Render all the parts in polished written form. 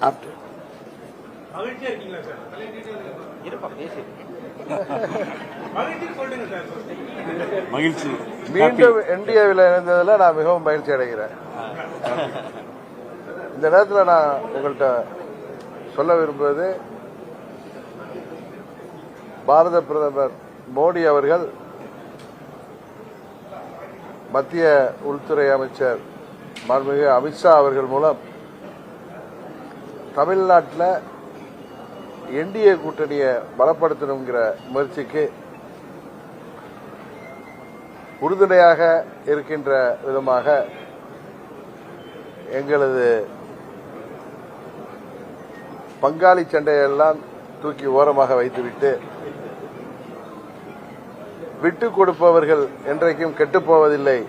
After. மகிழ்ச்சி. மீண்டும் இந்தியாவில் இணைந்ததில் நான் மிகவும் மகிழ்ச்சி அடைகிறேன். இந்த நேரத்தில் நான் உங்கள்கிட்ட சொல்ல விரும்புவது, பாரத பிரதமர் மோடி அவர்கள் மத்திய உள்துறை அமைச்சர் மாண்புமிகு அமித்ஷா அவர்கள் மூலம் தமிழ்நாட்டில் என்டிஏ கூட்டணியை பலப்படுத்தணுங்கிற முயற்சிக்கு உறுதுணையாக இருக்கின்ற விதமாக எங்களது பங்காளி சண்டையெல்லாம் தூக்கி ஓரமாக வைத்துவிட்டு விட்டுக் கொடுப்பவர்கள் என்றைக்கும் கெட்டுப்போவதில்லை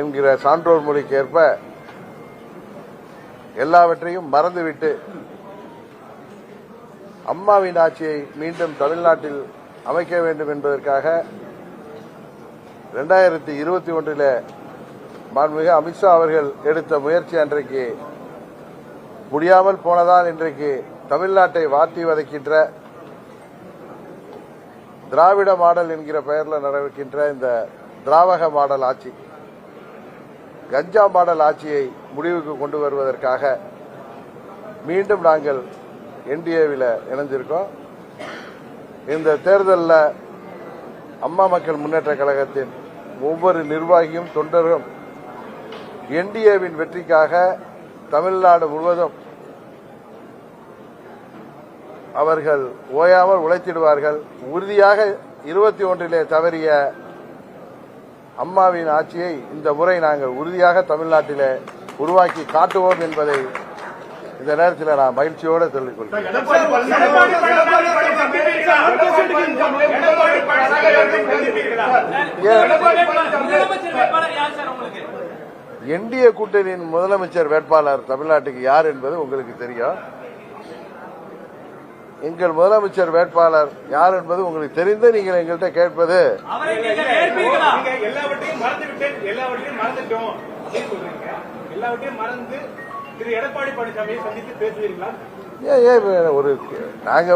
என்கிற சான்றோர் மொழிக்கு ஏற்ப எல்லாவற்றையும் மறந்துவிட்டு அம்மாவின் ஆட்சியை மீண்டும் தமிழ்நாட்டில் அமைக்க வேண்டும் என்பதற்காக 2021 மாண்புமிகு அமித்ஷா அவர்கள் எடுத்த முயற்சி அன்றைக்கு முடியாமல் போனதால் இன்றைக்கு தமிழ்நாட்டை வாட்டி வதைக்கின்ற திராவிட மாடல் என்கிற பெயரில் நடக்கின்ற இந்த திராவக மாடல் ஆட்சி, கஞ்சா மாடல் ஆட்சியை முடிவுக்கு கொண்டு வருவதற்காக மீண்டும் நாங்கள் என்டிஏவில் இணைஞ்சிருக்கோம். இந்த தேர்தலில் அம்மா மக்கள் முன்னேற்ற கழகத்தின் ஒவ்வொரு நிர்வாகியும் தொண்டரும் என்டிஏவின் வெற்றிக்காக தமிழ்நாடு முழுவதும் அவர்கள் ஓயாமல் உழைத்திடுவார்கள். உறுதியாக 21 தவறிய அம்மாவின் ஆட்சியை இந்த முறை நாங்கள் உறுதியாக தமிழ்நாட்டிலே உருவாக்கி காட்டுவோம் என்பதை இந்த நேரத்தில் நான் மகிழ்ச்சியோடு சொல்லிக் கொள்கிறேன். என்டிஏ கூட்டணியின் முதலமைச்சர் வேட்பாளர் தமிழ்நாட்டுக்கு யார் என்பது உங்களுக்கு தெரியும். எங்கள் முதலமைச்சர் வேட்பாளர் யார் என்பது உங்களுக்கு தெரிந்து நீங்கள் எங்கள்கிட்ட கேட்பது ஒரு நாங்க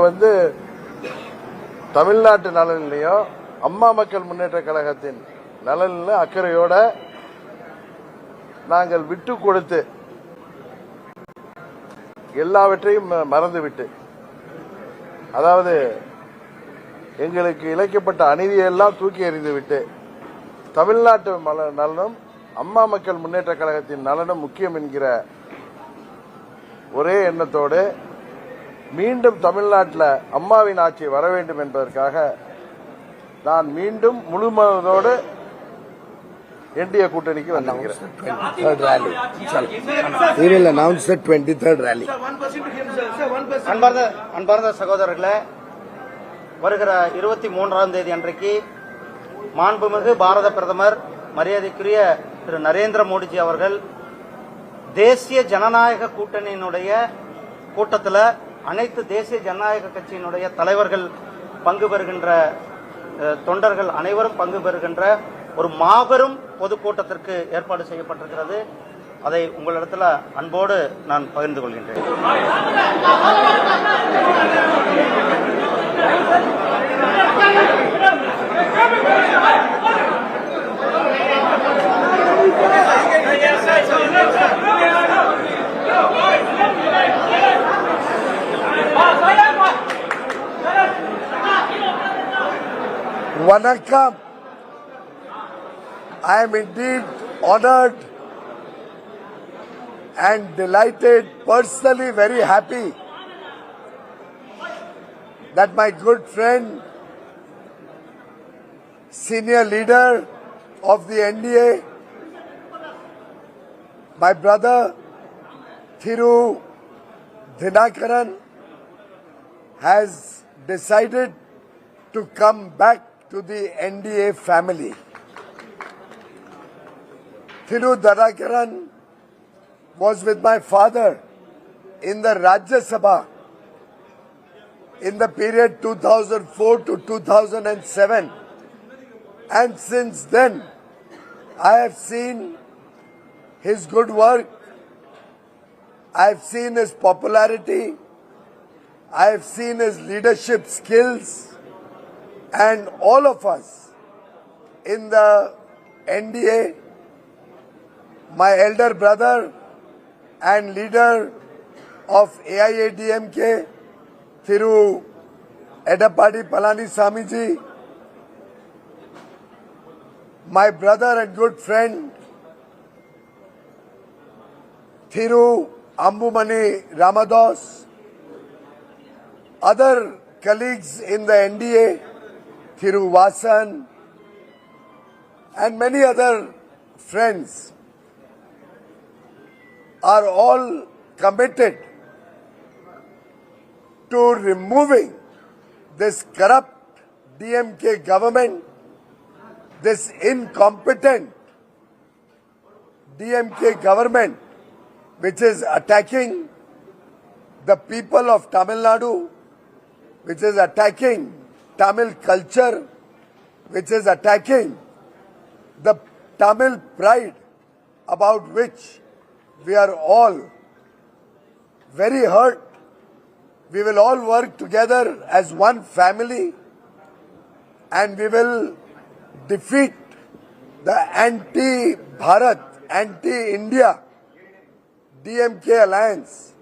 தமிழ்நாட்டு நலனிலையும் அம்மா மக்கள் முன்னேற்ற கழகத்தின் நலனில அக்கறையோட நாங்கள் விட்டு கொடுத்து எல்லாவற்றையும் மறந்துவிட்டு, அதாவது எங்களுக்கு இழைக்கப்பட்ட அநீதியெல்லாம் தூக்கி எறிந்துவிட்டு தமிழ்நாட்டு நலனும் அம்மா மக்கள் முன்னேற்ற கழகத்தின் நலனும் முக்கியம் என்கிற ஒரே எண்ணத்தோடு மீண்டும் தமிழ்நாட்டில் அம்மாவின் ஆட்சி வர வேண்டும் என்பதற்காக நான் மீண்டும் முழுமனதோடு என்டிஏ கூட்டணிக்கு வந்திருக்கிறேன். அன்பார்ந்த சகோதரர்களே, வருகிற 23ஆம் தேதி அன்றைக்கு மாண்புமிகு பாரத பிரதமர் மரியாதைக்குரிய திரு நரேந்திர மோடிஜி அவர்கள் தேசிய ஜனநாயக கூட்டணியினுடைய கூட்டத்தில் அனைத்து தேசிய ஜனநாயக கட்சியினுடைய தலைவர்கள் பங்கு பெறுகின்ற, தொண்டர்கள் அனைவரும் பங்கு பெறுகின்ற ஒரு மாபெரும் பொதுக்கூட்டத்திற்கு ஏற்பாடு செய்யப்பட்டிருக்கிறது. அதை உங்களிடத்தில் அன்போடு நான் பகிர்ந்து கொள்கின்றேன். Vanakkam. I am indeed honored and delighted, personally very happy that my good friend, senior leader of the NDA, my brother Thiru Dinakaran, has decided to come back to the NDA family. Thiru Dinakaran was with my father in the Rajya Sabha in the period 2004 to 2007, and since then I have seen his good work I've seen his popularity, I've seen his leadership skills, and all of us in the NDA, my elder brother and leader of AIADMK, Thiru Edappadi Palanisamy ji, my brother and good friend Thiru Ambumani Ramadas, other colleagues in the NDA, Thiru Vasan, and many other friends are all committed to removing this corrupt DMK government, this incompetent DMK government, which is attacking the people of Tamil Nadu, which is attacking Tamil culture, which is attacking the Tamil pride about which we are all very hurt. We will all work together as one family and we will defeat the anti-Bharat, anti-India DMK alliance.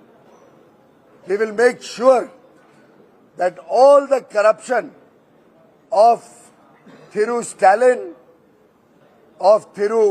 We will make sure that all the corruption of Thiru Stalin, of Thiru